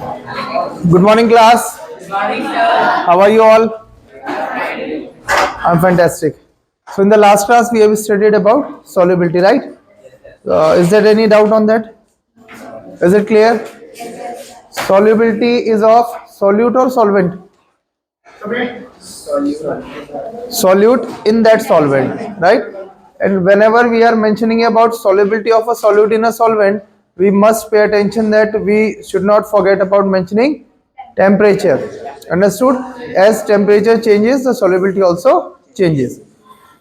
Good morning, class. Good morning, sir. How are you all? I'm fantastic. So, in the last class, we have studied about solubility, right? Is there any doubt on that? Is it clear? Solubility is of solute or solvent? Solute in that solvent, right? And whenever we are mentioning about solubility of a solute in a solvent, we must pay attention that we should not forget about mentioning temperature. Understood? As temperature changes, the solubility also changes.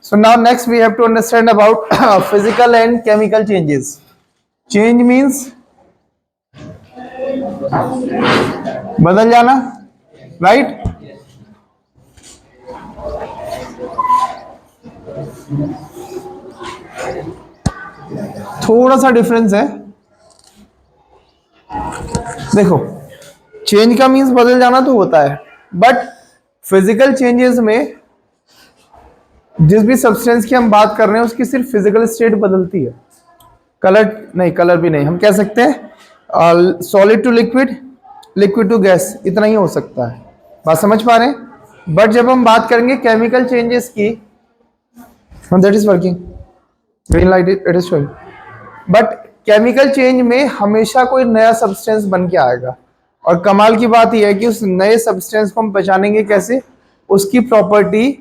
So now next we have to understand about physical and chemical changes. Change means बदल जाना, right? थोड़ा सा difference है. देखो, change का means बदल जाना तो होता है, बट फिजिकल चेंजेस में जिस भी सब्सटेंस की हम बात कर रहे हैं उसकी सिर्फ फिजिकल स्टेट बदलती है. कलर नहीं, कलर भी नहीं. हम कह सकते हैं solid to liquid, liquid to gas, इतना ही हो सकता है. बात समझ पा रहे हैं? बट जब हम बात करेंगे केमिकल चेंजेस की, that is working, green light it is showing. But chemical change में हमेशा कोई नया सब्सटेंस बन के आएगा. और कमाल की बात यह है कि उस नए सब्सटेंस को हम पहचानेंगे कैसे? उसकी प्रॉपर्टी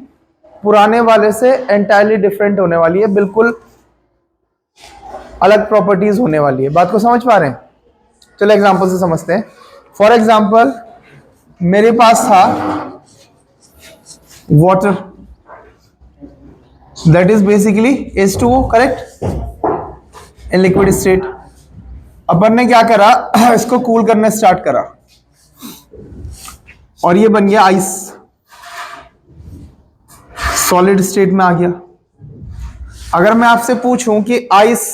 पुराने वाले से एंटायरली डिफरेंट होने वाली है, बिल्कुल अलग प्रॉपर्टीज होने वाली है. बात को समझ पा रहे हैं? चलो एग्जांपल से समझते हैं. फॉर एग्जांपल, मेरे पास था water, that is basically H2O, correct, in liquid state. अपन ने क्या करा, इसको कूल करना स्टार्ट करा और ये बन गया आइस, सॉलिड स्टेट में आ गया. अगर मैं आपसे पूछूं कि आइस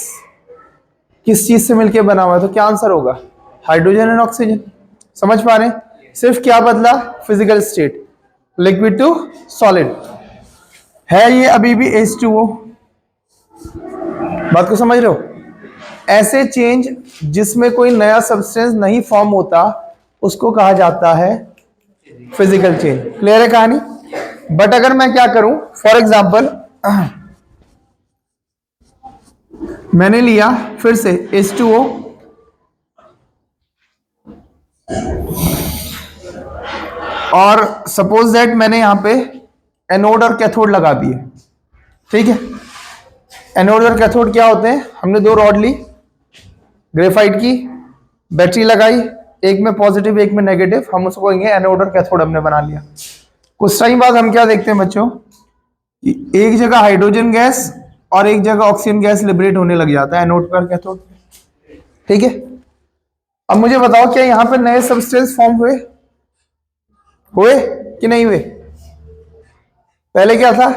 किस चीज से मिलकर बना हुआ है तो क्या आंसर होगा? Hydrogen and oxygen. समझ पा रहे हैं? सिर्फ क्या बदला? Physical state, liquid to solid. है ये अभी भी H2O. बात को समझ रहे हो? ऐसे चेंज जिसमें कोई नया सब्सटेंस नहीं फॉर्म होता उसको कहा जाता है फिजिकल चेंज. क्लियर है कहानी? बट अगर मैं क्या करूं, फॉर एग्जांपल मैंने लिया फिर से H2O और सपोज दैट मैंने यहां पे एनोड और कैथोड लगा दिए. ठीक है, एनोड और कैथोड क्या होते हैं? हमने दो रॉड ली, ग्रेफाइट की, बैटरी लगाई, एक में पॉजिटिव एक में नेगेटिव, हम उसको कहेंगे एनोड और कैथोड हमने बना लिया. कुछ टाइम बाद हम क्या देखते हैं बच्चों, एक जगह हाइड्रोजन गैस और एक जगह ऑक्सीजन गैस लिबरेट होने लग जाता है एनोड पर कैथोड. ठीक है, अब मुझे बताओ क्या यहां पर नए सब्सटेंस फॉर्म हुए? हुए कि नहीं हुए? पहले क्या था?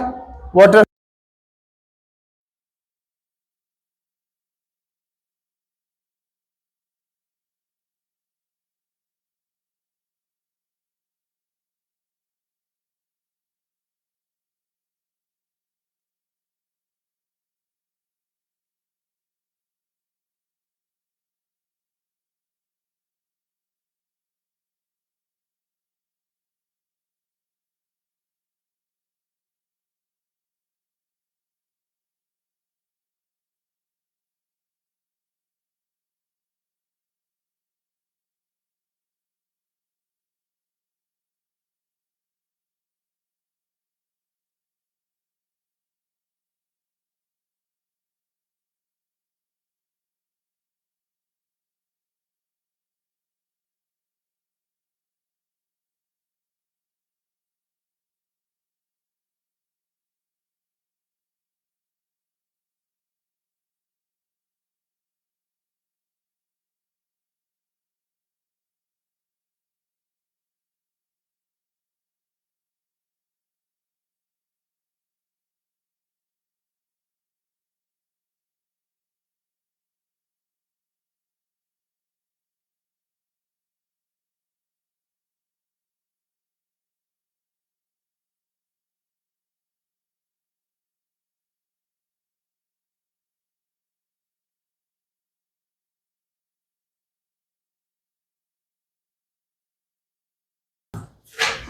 वाटर.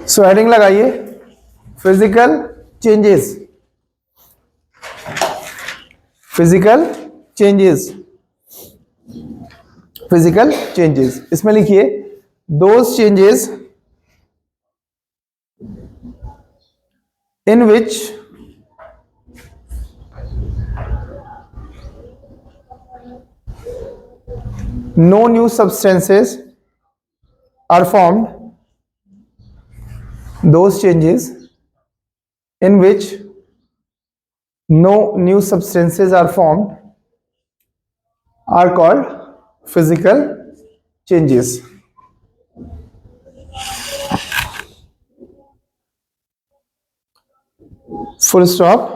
सो हेडिंग लगाइए physical changes, physical changes, physical changes. इसमें लिखिए those changes in which no new substances are formed, those changes in which no new substances are formed are called physical changes. Full stop.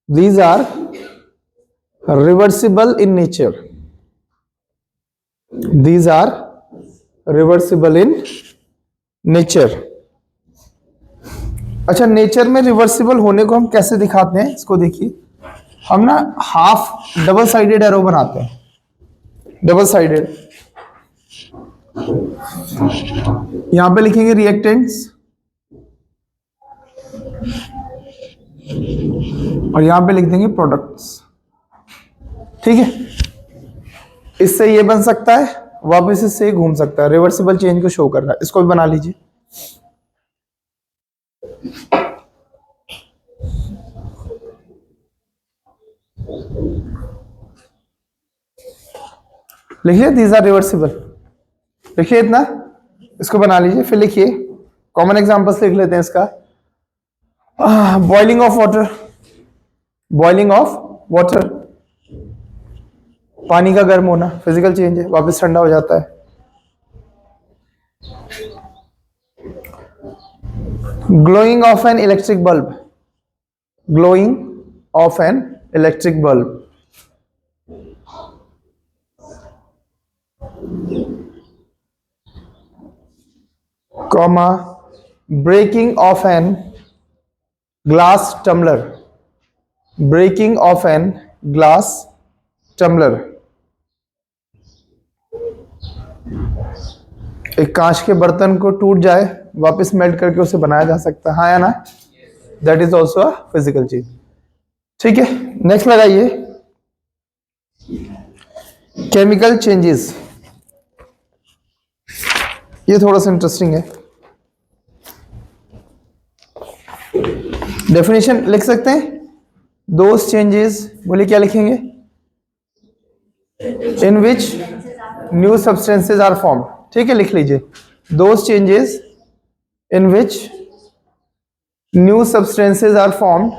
These are reversible in nature. These are reversible in nature. अच्छा, nature में reversible होने को हम कैसे दिखाते हैं, इसको देखिए। हम ना हाफ डबल साइडेड एरो बनाते हैं, डबल साइडेड। यहां पे लिखेंगे रिएक्टेंट्स और यहां पे लिख देंगे प्रोडक्ट्स। ठीक है, इससे ये बन सकता है, वापस इससे घूम सकता है, रिवर्सिबल चेंज को शो कर रहा है। इसको भी बना लीजिए। लिखिए दीज आर रिवर्सिबल, लिखिए इतना, इसको बना लीजिए। फिर लिखिए कॉमन एग्जांपल्स लिख लेते हैं इसका। Boiling of water, boiling of water, पानी का गर्म होना फिजिकल चेंज है, वापस ठंडा हो जाता है। Glowing of an electric bulb, glowing of an electric bulb, comma breaking of an glass tumbler, breaking of an glass tumbler. एक कांच के बर्तन को टूट जाए, वापस मेल्ट करके उसे बनाया जा सकता है, हाँ या ना? That is also a physical change. ठीक है, नेक्स्ट लगाइए केमिकल चेंजेस। ये थोड़ा सा इंटरेस्टिंग है। डेफिनेशन लिख सकते हैं, दोज चेंजेस, बोलिए क्या लिखेंगे? In which new substances are form. ठीक है, लिख लीजिए those changes in which new substances are formed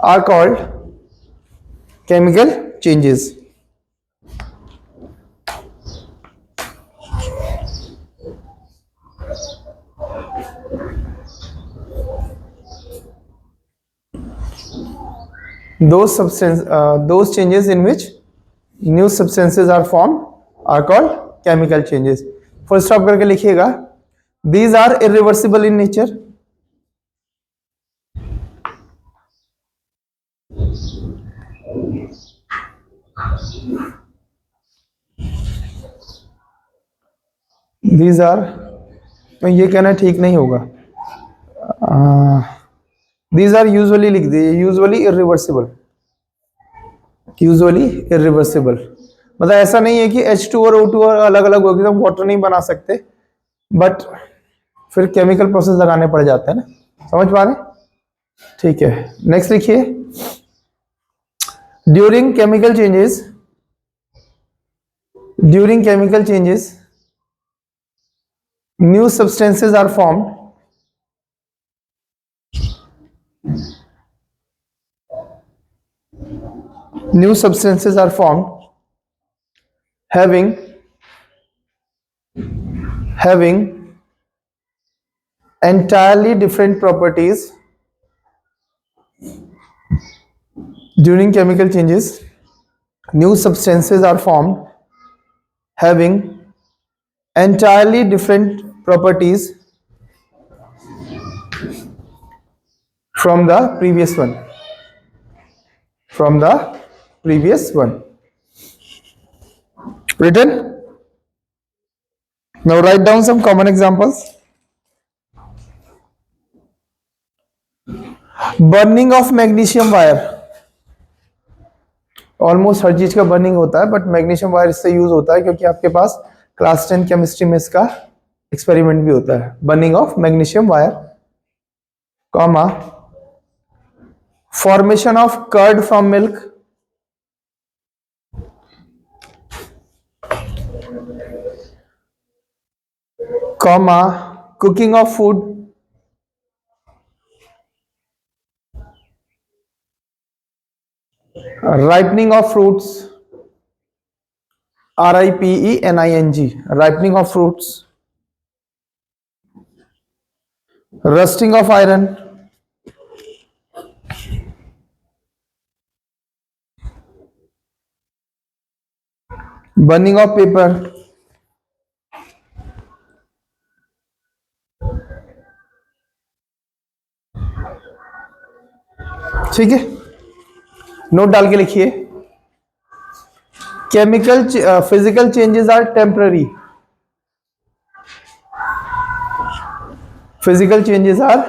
are called chemical changes. those changes in which new substances are formed are called chemical changes. full stop करके लिखिएगा these are irreversible in nature, these are, ये कहना ठीक नहीं होगा, these are usually लिख दीजिए, usually irreversible, usually irreversible। मतलब ऐसा नहीं है कि H2 और O2 और अलग अलग होगी तो हम वाटर नहीं बना सकते, बट फिर केमिकल प्रोसेस लगाने पड़ जाते हैं ना, समझ पा रहे? ठीक है, नेक्स्ट लिखिए during chemical changes, during chemical changes new substances are formed, new substances are formed having entirely different properties. During chemical changes new substances are formed having entirely different properties from the previous one, from the previous one. Written? Now write down some common examples. Burning of magnesium wire, almost हर चीज का burning होता है, but magnesium wire इससे use होता है क्योंकि आपके पास क्लास 10 केमिस्ट्री में इसका एक्सपेरिमेंट भी होता है। Burning of magnesium wire, comma formation of curd from milk, comma cooking of food, ripening of fruits, RIPENING, ripening of fruits, rusting of iron, burning of paper, ठीक है, नोट डाल के लिखिए। Chemical physical changes are temporary, physical changes are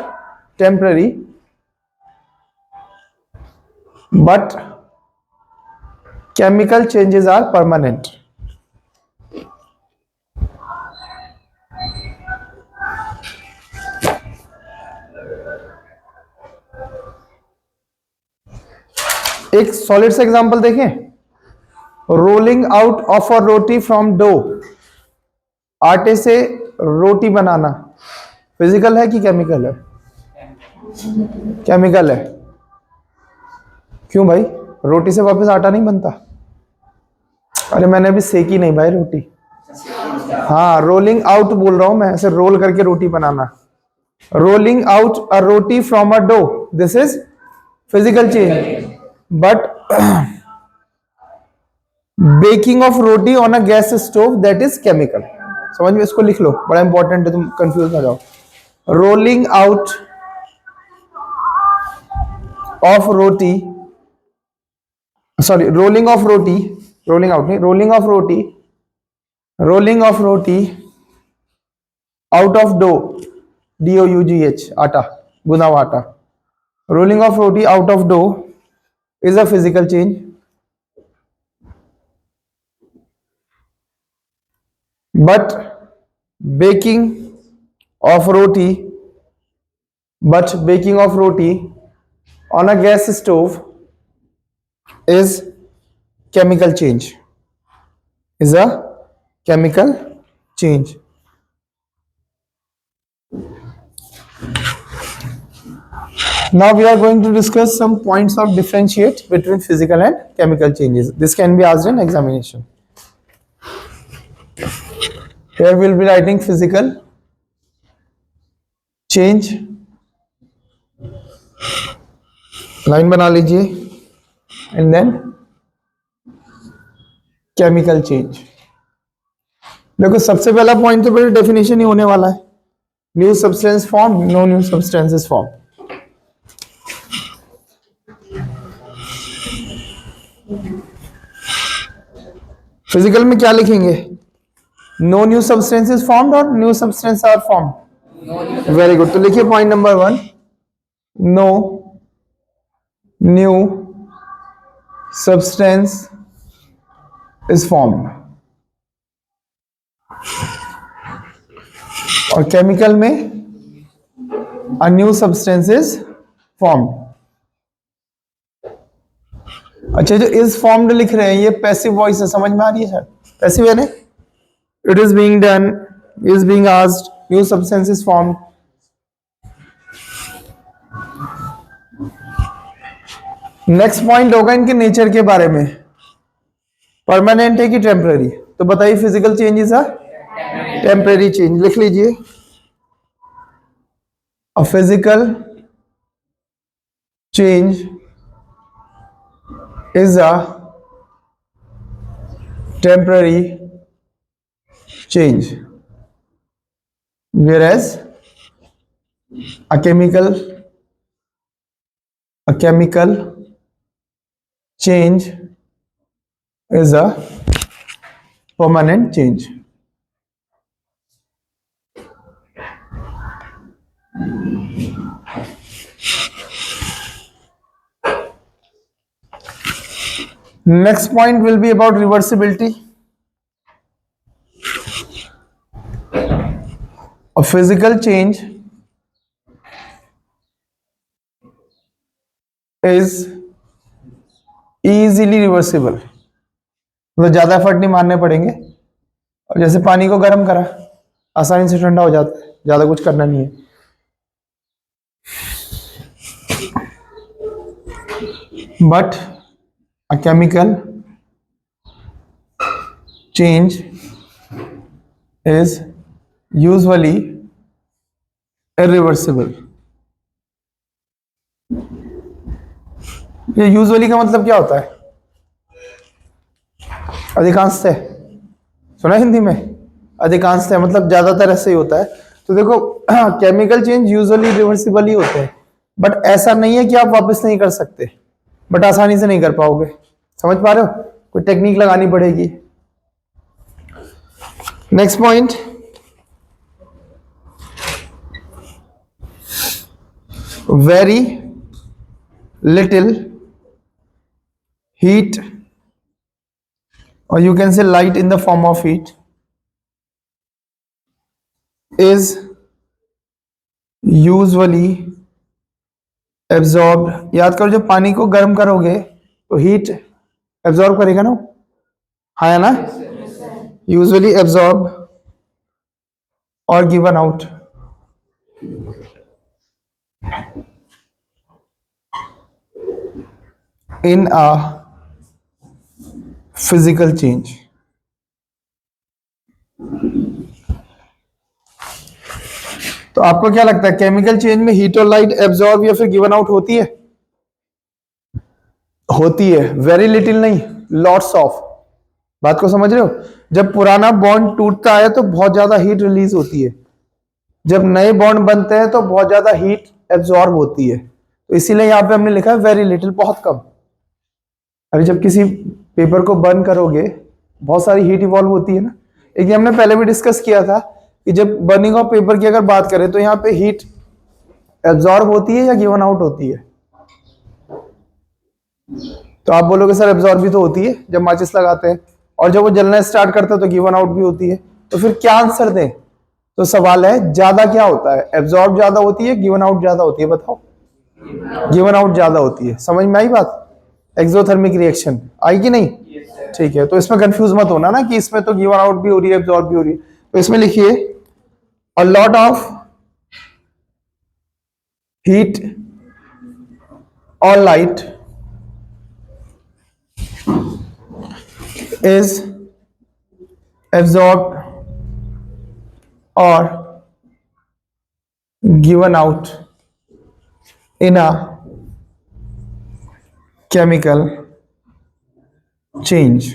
temporary but chemical changes are permanent. एक solid से example देखें, rolling out of a roti from dough, आटे से रोटी बनाना फिजिकल है कि केमिकल है? केमिकल है। क्यों भाई, रोटी से वापस आटा नहीं बनता? अरे मैंने अभी सेकी नहीं भाई रोटी। हाँ, रोलिंग आउट बोल रहा हूं मैं, ऐसे रोल करके रोटी बनाना। Rolling out a roti from a dough, this is physical change, but baking of roti on a gas stove, that is chemical. समझ में, इसको लिख लो, बड़ा इंपॉर्टेंट है, तुम कंफ्यूज ना जाओ। Rolling out of roti, sorry, rolling of roti, rolling out नहीं, rolling of roti, rolling of roti out of dough, DOUGH, आटा, गुना हुआ आटा। Rolling of roti out of dough is a physical change, but baking of roti, but baking of roti on a gas stove is chemical change, is a chemical change. Now we are going to discuss some points of differentiate between physical and chemical changes. This can be asked in examination. Here we will be writing physical change, line बना लीजिए, and then chemical change. देखो सबसे पहला point तो पहले definition ही होने वाला है, new substance form, no new substances form. Physical में क्या लिखेंगे? नो न्यू सब्सटेंसेस फॉर्म्ड और new substance are formed. Very good, तो लिखिए point number 1, no new substance is formed. और केमिकल में a new substance is formed. अच्छा, जो इज फॉर्म्ड लिख रहे हैं ये पैसिव वॉइस है, समझ में आ रही है सर? पैसिव है ना, it is being done, is being asked, new substance is formed. Next point होगा इनके नेचर के बारे में, परमानेंट है कि टेम्पररी? तो बताइए, physical changes are temporary change, लिख लीजिए। A physical change is a temporary change, whereas a chemical change is a permanent change. Next point will be about reversibility. A physical change is easily reversible. मतलब ज्यादा effort नहीं मारने पड़ेंगे, और जैसे पानी को गर्म करा, आसानी से ठंडा हो जाता है, ज्यादा कुछ करना नहीं है. But a chemical change is usually irreversible. ये यूजुअली का मतलब क्या होता है? अधिकांशतः सुना हिंदी में? अधिकांशतः मतलब ज्यादातर ऐसे ही होता है. तो देखो, केमिकल चेंज यूजुअली रिवर्सिबल ही होते हैं, बट ऐसा नहीं है कि आप वापस नहीं कर सकते, बट आसानी से नहीं कर पाओगे. समझ पा रहे हो? कोई टेक्निक लगानी पड़ेगी. Next point, very little heat, or you can say light in the form of heat, is usually absorbed. याद करो, जब पानी को गर्म करोगे तो हीट एब्जॉर्ब करेगा ना, हाँ है ना? यूजुअली एब्जॉर्ब और given out in a physical change. तो आपको क्या लगता है, केमिकल चेंज में हीट और लाइट एब्जॉर्ब या फिर गिवन आउट होती है? होती है. वेरी लिटिल नहीं, लॉट्स ऑफ. बात को समझ रहे हो? जब पुराना बॉन्ड टूटता है तो बहुत ज्यादा हीट रिलीज होती है, जब नए बॉन्ड बनते हैं तो बहुत ज्यादा हीट एब्जॉर्ब होती है. तो इसीलिए यहां पे हमने लिखा है वेरी लिटिल, बहुत कम. अरे जब किसी पेपर को बर्न करोगे, बहुत सारी हीट इवॉल्व होती है ना. एक हमने पहले भी डिस्कस किया था कि जब बर्निंग ऑफ पेपर की अगर बात करें तो यहाँ पे हीट एब्जॉर्ब होती है या गिवन आउट होती है? तो आप बोलोगे सर एब्जॉर्ब भी तो होती है जब माचिस लगाते हैं, और जब वो जलना स्टार्ट करता है तो गिवन आउट भी होती है. तो फिर क्या आंसर दें? तो सवाल है ज्यादा क्या होता है, एब्जॉर्ब ज्यादा होती है, गिवन आउट ज्यादा होती है? बताओ. गिवन आउट ज्यादा होती है. समझ में आई बात? एक्सोथर्मिक रिएक्शन आई कि नहीं? ठीक है, तो इसमें कंफ्यूज मत होना ना कि इसमें तो गिवन आउट भी हो रही है, एब्जॉर्ब भी हो रही है. तो इसमें लिखिए अ लॉट ऑफ हीट और light is absorbed or given out in a chemical change.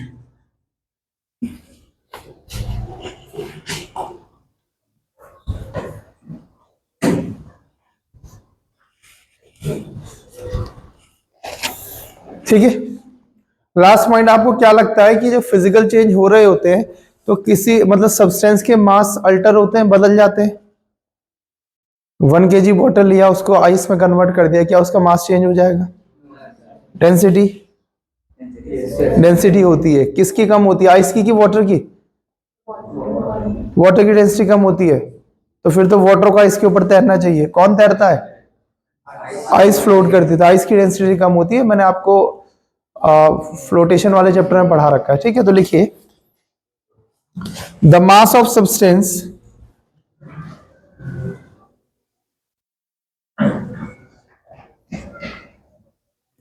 ठीक है. लास्ट पॉइंट, आपको क्या लगता है कि जब फिजिकल चेंज हो रहे होते हैं तो किसी मतलब सब्सटेंस के मास अल्टर होते हैं, बदल जाते हैं? 1 kg बॉटल लिया, उसको आइस में कन्वर्ट कर दिया, क्या उसका मास चेंज हो जाएगा? डेंसिटी, डेंसिटी होती है. किसकी कम होती है, आइस की कि वाटर की? वाटर की डेंसिटी कम होती है. तो फिर तो वाटर को आइस के ऊपर तैरना चाहिए. कौन तैरता है? आइस फ्लोट करती है. तो आइस की डेंसिटी कम होती है. मैंने आपको फ्लोटेशन वाले चैप्टर में पढ़ा रखा है. ठीक है, तो लिखिए the mass of substance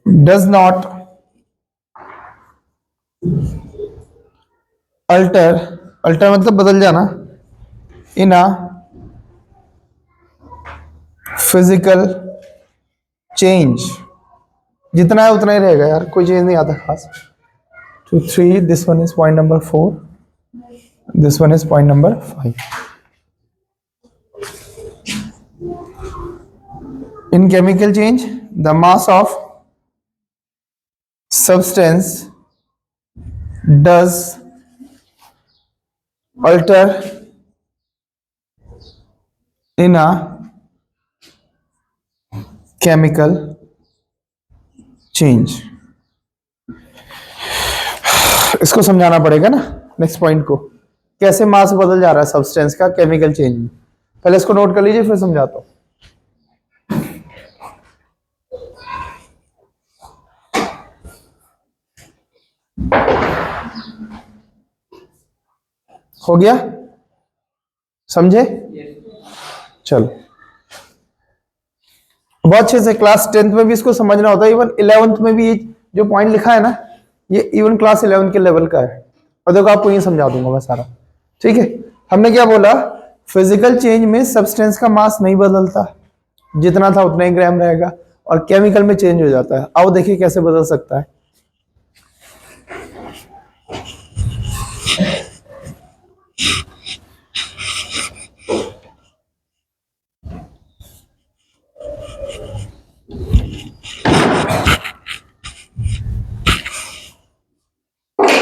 does not alter, alter मतलब बदल जाना, इन अ फिजिकल चेंज. जितना है उतना ही रहेगा यार, कोई चेंज नहीं आता खास. 2 3, this one is point number 4, this one is point number 5. In chemical change, the mass of substance does alter in a chemical change, इसको समझाना पड़ेगा ना नेक्स्ट पॉइंट को, कैसे मास बदल जा रहा है सब्सटेंस का केमिकल चेंज में। पहले इसको नोट कर लीजिए फिर समझाता हूं। हो गया, समझे? चलो, बहुत अच्छे से क्लास 10th में भी इसको समझना होता है, इवन 11th में भी जो पॉइंट लिखा है ना, ये इवन क्लास 11th के लेवल का है। और देखो आपको ये समझा दूंगा मैं सारा, ठीक है? हमने क्या बोला, फिजिकल चेंज में सब्सटेंस का मास नहीं बदलता, जितना था उतना ही ग्राम रहेगा, और केमिकल में चेंज हो जाता है। आओ देखिए कैसे बदल सकता है।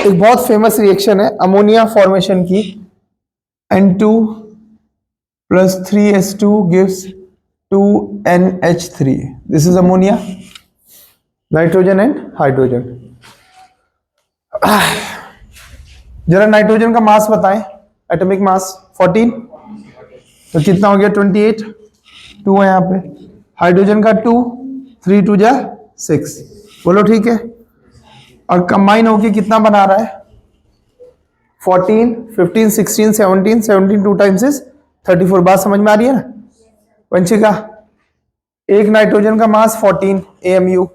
एक बहुत फेमस रिएक्शन है अमोनिया फॉर्मेशन की, N2 plus 3H2 gives 2NH3. This is ammonia, nitrogen and hydrogen. जरा नाइट्रोजन का मास बताएं, एटॉमिक मास 14, तो कितना हो गया 28, 2 है यहाँ पे। हाइड्रोजन का 2, 3 2 जा 6, बोलो ठीक है। और कंबाइन होके कितना बना रहा है 14, 15, 16, 17, 17 2 टाइम्स इज 34। बात समझ में आ रही है ना वंशिका? एक नाइट्रोजन का मास 14 AMU,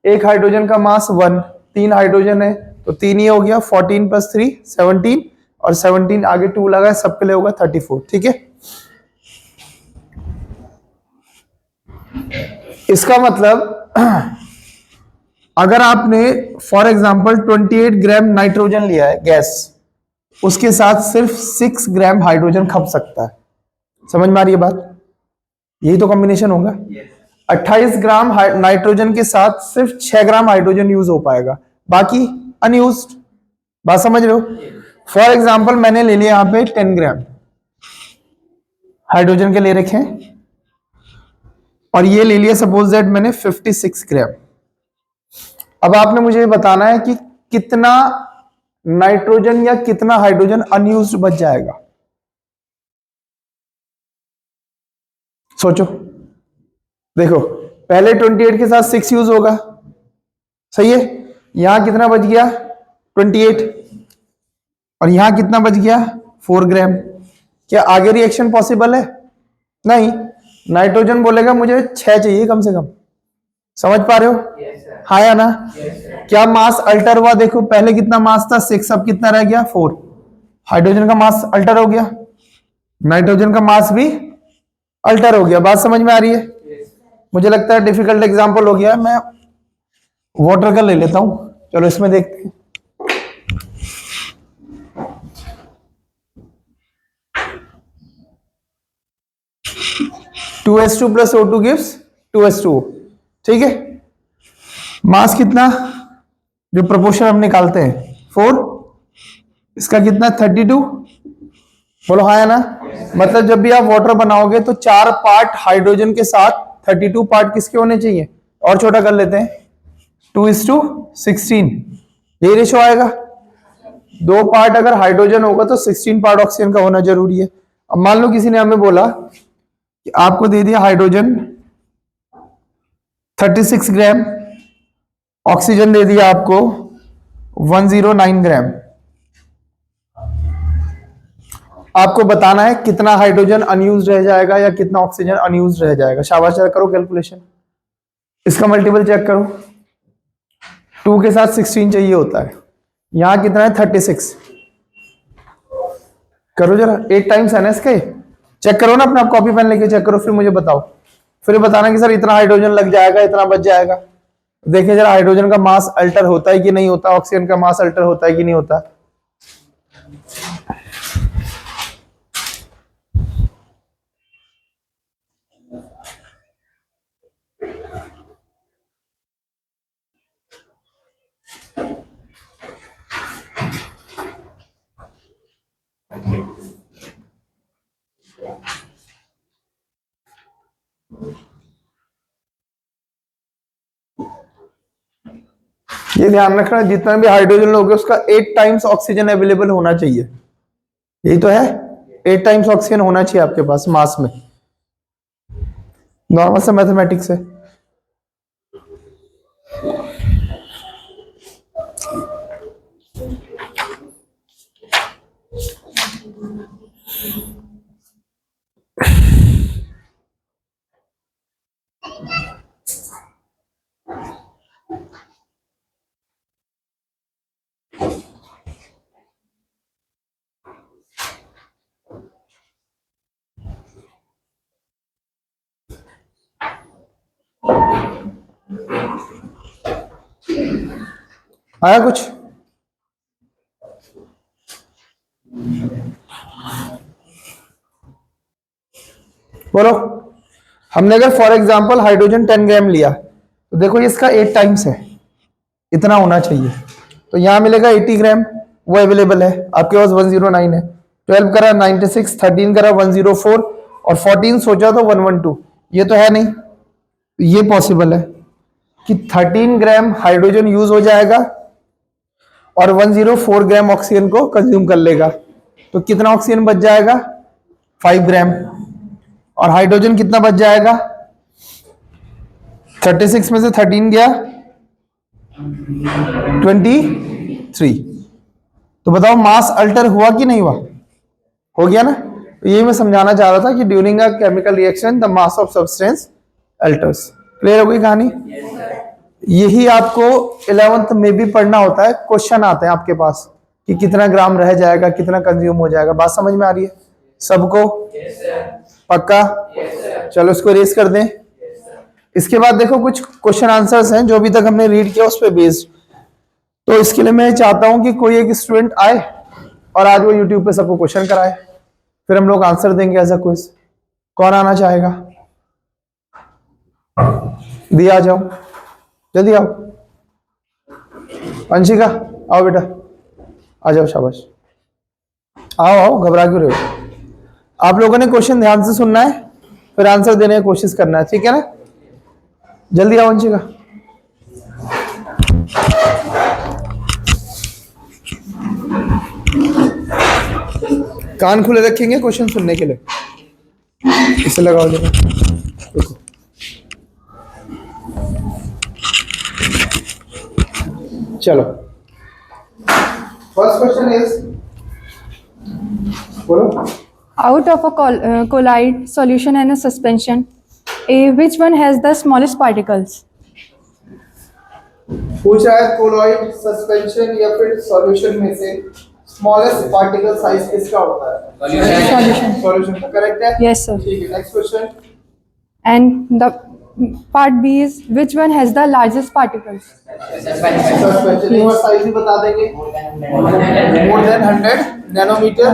एक हाइड्रोजन का मास 1, 3 हाइड्रोजन है तो 3 ही हो गया, 14 + 3 17, और 17 आगे 2 लगा है, सबके लिए होगा 34, ठीक है? इसका मतलब अगर आपने फॉर एग्जांपल 28 ग्राम नाइट्रोजन लिया है गैस, उसके साथ सिर्फ 6 ग्राम हाइड्रोजन खप सकता है। समझ में आ रही है बात? यही तो कॉम्बिनेशन होगा। 28 ग्राम नाइट्रोजन के साथ सिर्फ 6 ग्राम हाइड्रोजन यूज हो पाएगा, बाकी अनयूज्ड। बात समझ रहे हो? फॉर एग्जांपल मैंने ले लिया यहां पे 10 ग्राम हाइड्रोजन के ले रखे हैं, और ये ले लिया सपोज दैट मैंने 56 ग्राम। अब आपने मुझे बताना है कि कितना नाइट्रोजन या कितना हाइड्रोजन अनयूज्ड बच जाएगा। सोचो, देखो पहले 28 के साथ 6 यूज होगा, सही है? यहां कितना बच गया 28, और यहां कितना बच गया 4 ग्राम। क्या आगे रिएक्शन पॉसिबल है? नहीं, नाइट्रोजन बोलेगा मुझे 6 चाहिए कम से कम। समझ पा रहे हो? हाँ या ना? क्या मास अल्टर हुआ? देखो पहले कितना मास था 6, अब कितना रह गया 4। हाइड्रोजन का मास अल्टर हो गया, नाइट्रोजन का मास भी अल्टर हो गया। बात समझ में आ रही है? मुझे लगता है डिफिकल्ट एग्जांपल हो गया, मैं वाटर का ले लेता हूं। चलो इसमें देखते हैं। (2H2 + O2 gives 2H2O), ठीक है? मास कितना, जो प्रोपोर्शन हम निकालते हैं 4, इसका कितना 32, बोलो हाँ या ना? मतलब जब भी आप वाटर बनाओगे तो 4 पार्ट हाइड्रोजन के साथ 32 पार्ट किसके होने चाहिए? और छोटा कर लेते हैं, 2:16, यही रेशो आएगा। 2 पार्ट अगर हाइड्रोजन होगा तो 16 पार्ट ऑक्सीजन का होना जरूरी है। अब मान लो किसी ने हमें बोला कि आपको दे दिया हाइड्रोजन 36 ग्राम, ऑक्सीजन दे दिया आपको 109 ग्राम। आपको बताना है कितना हाइड्रोजन अनयूज रह जाएगा या कितना ऑक्सीजन अनयूज रह जाएगा। शाबाश, करो कैलकुलेशन। इसका मल्टीपल चेक करो, 2 के साथ 16 चाहिए होता है, यहां कितना है 36। करो जरा 8 टाइम्स है ना इसके, चेक करो ना, अपना कॉपी पेन लेके चेक करो, फिर मुझे बताओ। फिर बताना कि सर इतना हाइड्रोजन लग जाएगा, इतना बच जाएगा। देखिए जरा हाइड्रोजन का मास अल्टर होता है कि नहीं होता, ऑक्सीजन का मास अल्टर होता है कि नहीं होता। ये ध्यान रखना, जितना भी हाइड्रोजन लोगे उसका 8 टाइम्स ऑक्सीजन अवेलेबल होना चाहिए। यही तो है, 8 टाइम्स ऑक्सीजन होना चाहिए आपके पास मास में। नॉर्मल से मैथमेटिक्स है। आया कुछ? बोलो। हमने अगर फॉर एग्जांपल हाइड्रोजन 10 ग्राम लिया तो देखो ये इसका 8 टाइम्स है, इतना होना चाहिए। तो यहां मिलेगा 80 ग्राम, वो अवेलेबल है आपके पास 109 है। 12 करा 96, 13 करा 104 और 14 सोचा तो 112। ये तो है नहीं, ये पॉसिबल है कि 13 ग्राम हाइड्रोजन यूज हो जाएगा और 104 ग्राम ऑक्सीजन को कंज्यूम कर लेगा। तो कितना ऑक्सीजन बच जाएगा? 5 ग्राम। और हाइड्रोजन कितना बच जाएगा? 36 में से 13 गया 23। तो बताओ मास अल्टर हुआ कि नहीं हुआ? हो गया ना। तो यही मैं समझाना चाह रहा था कि during a chemical reaction the mass of substance altars. Clear हो गई कहानी? यही आपको 11th में भी पढ़ना होता है, क्वेश्चन आते हैं आपके पास कि कितना ग्राम रह जाएगा, कितना कंज्यूम हो जाएगा। बात समझ में आ रही है सबको? पक्का? चलो इसको रेस कर दें। इसके बाद देखो कुछ क्वेश्चन आंसर्स हैं जो अभी तक हमने रीड किया उस पर बेस्ड। तो इसके लिए मैं चाहता हूं कि कोई एक स्टूडेंट आए और आज वो यूट्यूब पे सबको क्वेश्चन कराए, फिर हम लोग आंसर देंगे एज अ क्विज। कौन आना चाहेगा? दिया, आ जाओ, जल्दी आओ। अंशिका आओ बेटा, आ जाओ, शाबाश। आओ आओ, घबरा क्यों रहे हो? आप लोगों ने क्वेश्चन ध्यान से सुनना है, फिर आंसर देने की कोशिश करना है, ठीक है ना? जल्दी आओ अंशिका। कान खुले रखेंगे क्वेश्चन सुनने के लिए। इसे लगाओ जरा, रुको। चलो, फर्स्ट क्वेश्चन इज, बोलो। Out of a colloid solution and a suspension, which one has the smallest particles? पूछ रहा है कोलॉइड, सस्पेंशन या फिर सॉल्यूशन में से स्मॉलेस्ट पार्टिकल साइज किसका होता है? Solution. सॉल्यूशन का, करेक्ट है? Yes, sir. ठीक है, next question. And the part B is which one has the largest particles? Suspension एक बार साइज ही बता देंगे। मोर देन 100 नैनोमीटर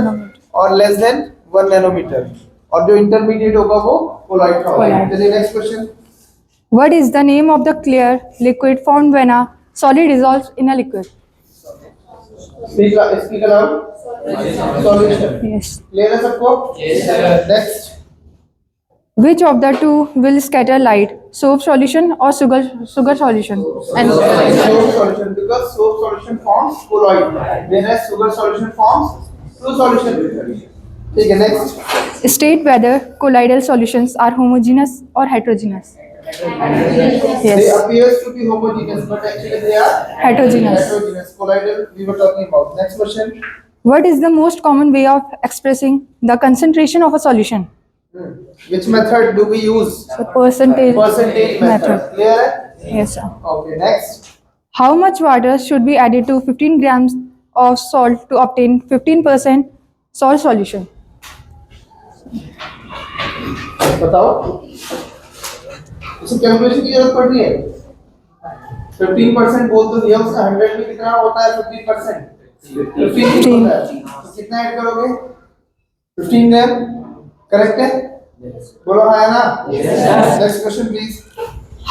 और लेस देन 1 नैनोमीटर, और जो इंटरमीडिएट होगा वो कोलॉइड का होगा। चलिए next question. What is the name of the clear liquid formed when a solid dissolves in a liquid? Speak allowed. Solution. Yes. Clear है सबको? Next. Which of the two will scatter light? Soap solution or sugar solution? And soap solution, because soap solution forms colloid, whereas sugar solution forms true solution. ठीक है, next. state whether colloidal solutions are homogeneous or heterogeneous. They Yes. appears to be homogeneous, but actually they are Heterogeneous. heterogeneous. Colloidal we were talking about. Next question. What is the most common way of expressing the concentration of a solution? Which method do we use? The percentage Percentage method. Clear है? Yes, sir. Okay, next. How much water should be added to 15 grams of salt to obtain 15% salt solution? बताओ। इसे calculation की जरूरत पड़ रही है? 15% बोल तो दिया, उसका 100 में कितना होता है? 15%। 15 होता है। तो कितना ऐड करोगे? 15 ग्राम, करेक्ट है? बोलो हाँ ना? Next question please.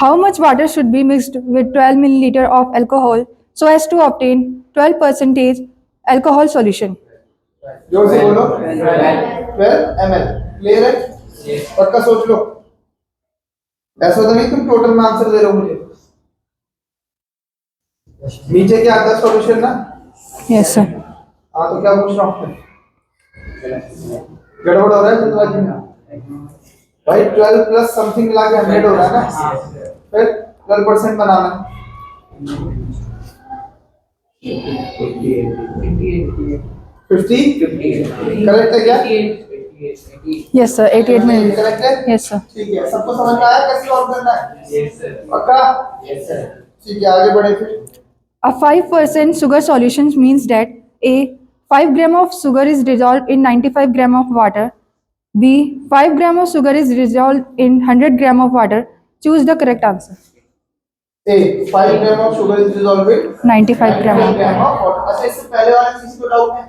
How much water should be mixed with 12 milliliter of alcohol so as to obtain 12% alcohol solution? जोर से बोलो। 12 ml। क्लियर है? पक्का सोच लो। ऐसा तो नहीं तुम टोटल में आंसर दे रहे हो मुझे। नीचे क्या आता है सॉल्यूशन ना? Yes, sir. हाँ तो क्या पूछ रहा हूँ? गड़बड़ हो रहा है जल्दबाजी में भाई। 12 प्लस समथिंग मिला के 100 हो रहा है ना, फिर 12% बनाना है। 50 करेक्ट है क्या? Yes, sir. 88 milliliter. करेक्ट है? Yes, sir. ठीक है, सबको समझ में आया कैसे सॉल्व करना है? पक्का? ठीक है, आगे बढ़े फिर। A 5% sugar solution means that A. 5 gram of sugar is dissolved in 95 gram of water. B. 5 gram of sugar is dissolved in 100 gram of water. Choose the correct answer. A 5 gram of sugar is dissolved with 95 gram of gram of water. अच्छा, इससे पहले वाले चीज को doubt है,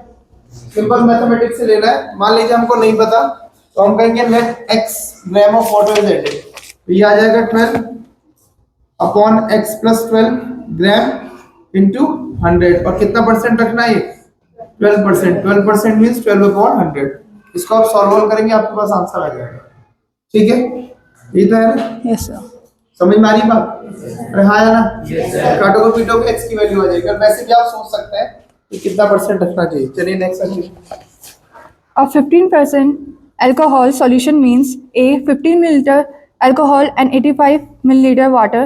simple mathematics से लेना है। मान लीजिए हमको नहीं पता तो हम कहेंगे net x gram of water is added, तो ये आ जाएगा 12 upon x plus 12 gram into 100। और कितना परसेंट रखना है? 12%। 12% मींस 12 अपॉन 100। इसको आप सॉल्व करेंगे, आपके पास आंसर आ जाएगा। ठीक है, ये तो है ना? Yes, sir. समझ में आ रही बात? अरे हाँ या ना? काटोगे पीटोगे x की वैल्यू आ जाएगी। और वैसे भी आप सोच सकते हैं कि कितना परसेंट रखना चाहिए। चलिए next question. A 15% alcohol solution means A. 15 milliliter alcohol and 85 milliliter water.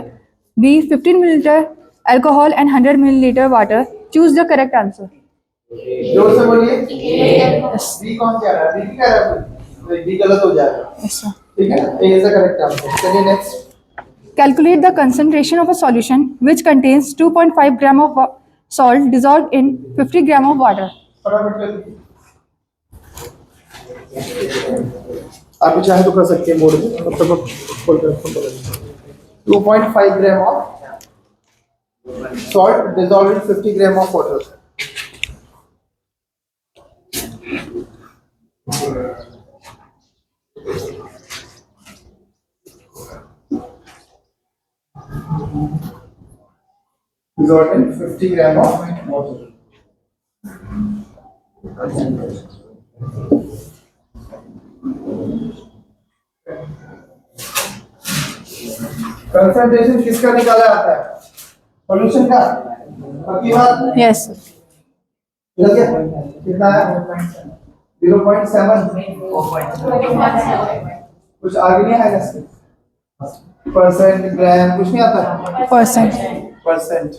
B. 15 milliliter alcohol and 100 milliliter water. Choose the correct answer. जोर से बोलिए। बी कौन कह रहा है? बी कह रहा है, तो बी गलत हो जाएगा। Yes, sir. ठीक है, ए इज द करेक्ट आंसर। चलिए next. Calculate the concentration of a solution which contains 2.5 gram of salt dissolved in 50 gram of water. फटाफट कर लीजिए। आप भी चाहे तो कर सकते हैं बोर्ड में, तब तक खोल कर फोन कर 2.5 gram of salt dissolved in 50 gram of water. dissolved in 50 gram of water. Concentration किसका निकाला जाता है? सॉल्यूशन का। पक्की बात? Yes, sir. मिल गया? कितना है? 0.7। कुछ आगे नहीं आएगा इसमें? परसेंट, ग्राम कुछ नहीं आता? Percent. Percent.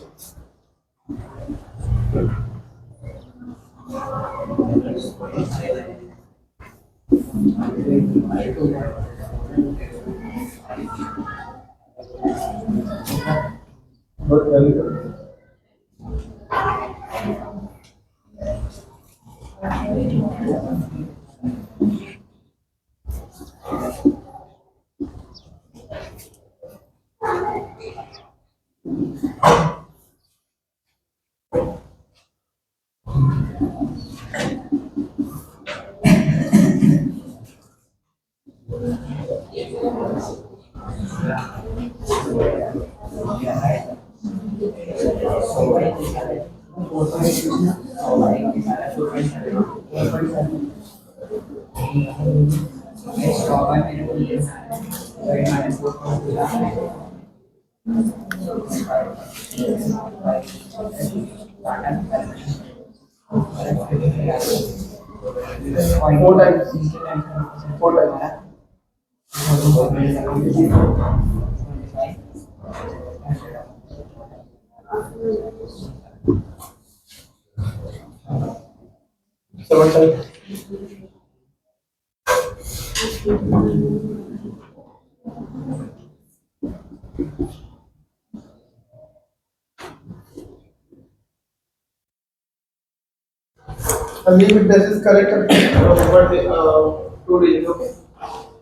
Four times. Seven times. I'll leave it this is correct for 2 days, okay?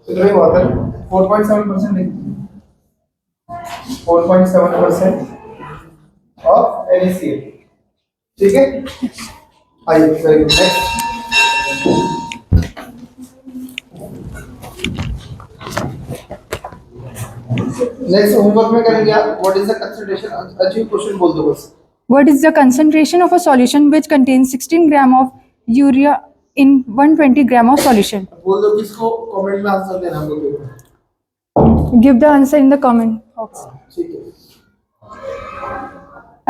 So the water 4.7%, 4.7% of NaCl. ठीक है? आइए very good. Next होमवर्क में करेंगे आप what is the concentration? अच्छी क्वेश्चन बोल दो बस। What is the concentration of a solution which contains 16 gram of urea in 120 gram of solution? बोल दो किसको कमेंट में आंसर देना बोल दो। Give the answer in the comment box. ठीक है।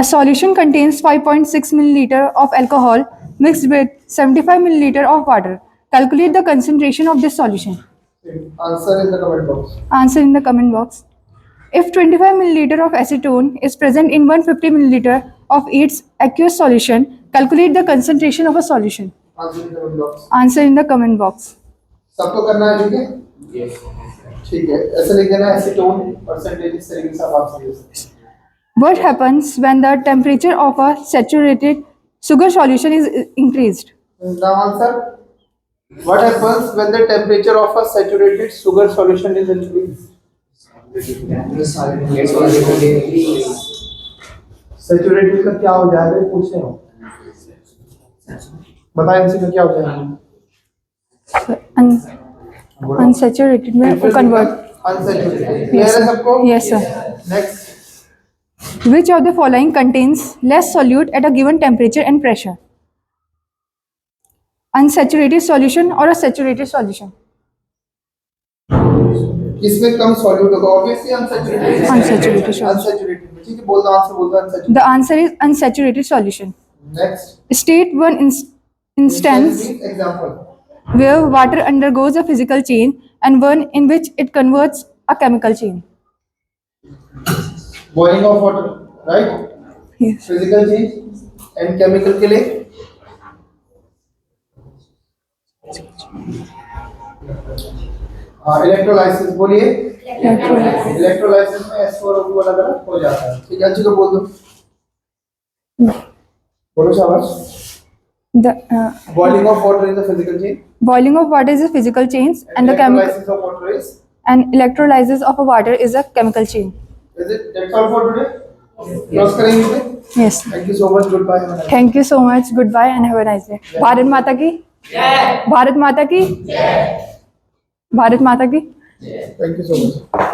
A solution contains 5.6 milliliter of alcohol mixed with 75 milliliter of water. Calculate the concentration of this solution. Answer in the comment box. Answer in the comment box. If 25 milliliter of acetone is present in 150 milliliter of its aqueous solution, calculate the concentration of a solution. Answer in the comment box. Answer in the comment box. सबको करना है, ठीक है? ठीक है, ऐसे लिख देना एसीटोन परसेंटेज इस तरीके से आप समझिए। What happens when the temperature of a saturated sugar solution is increased? Now answer. What happens when the temperature of a saturated sugar solution is increased? Saturated का क्या हो जाएगा? पूछ रहे हो। बताएं इसका क्या हो जाएगा? Unsaturated में convert. Unsaturated. Clear है सबको? Yes sir. Next. Which of the following contains less solute at a given temperature and pressure? Unsaturated solution or a saturated solution? किसमें कम सॉल्यूट होगा? Obviously unsaturated. Unsaturated solution. Unsaturated. ठीक है, बोल दो answer, बोल दो unsaturated. The answer is unsaturated solution. Next. State one instance Example. where water undergoes a physical change and one in which it converts a chemical change. Boiling of water, right? Yes. Physical change and chemical के लिए electrolysis बोलिए। Electrolysis में S4 और O अलग-अलग हो जाता है। ठीक है, अच्छी को बोल दो। बोलो शाबाश। The Boiling of water is a physical change. boiling of water is a physical change and the chemical Electrolysis of water is. and electrolysis of a water is a chemical change. Is it? That's all for today. Close करेंगे। Yes. Thank you so much. Goodbye. Thank you so much. Goodbye and have a nice day. Bharat माता की जय। भारत माता की जय। भारत माता की। Thank you so much.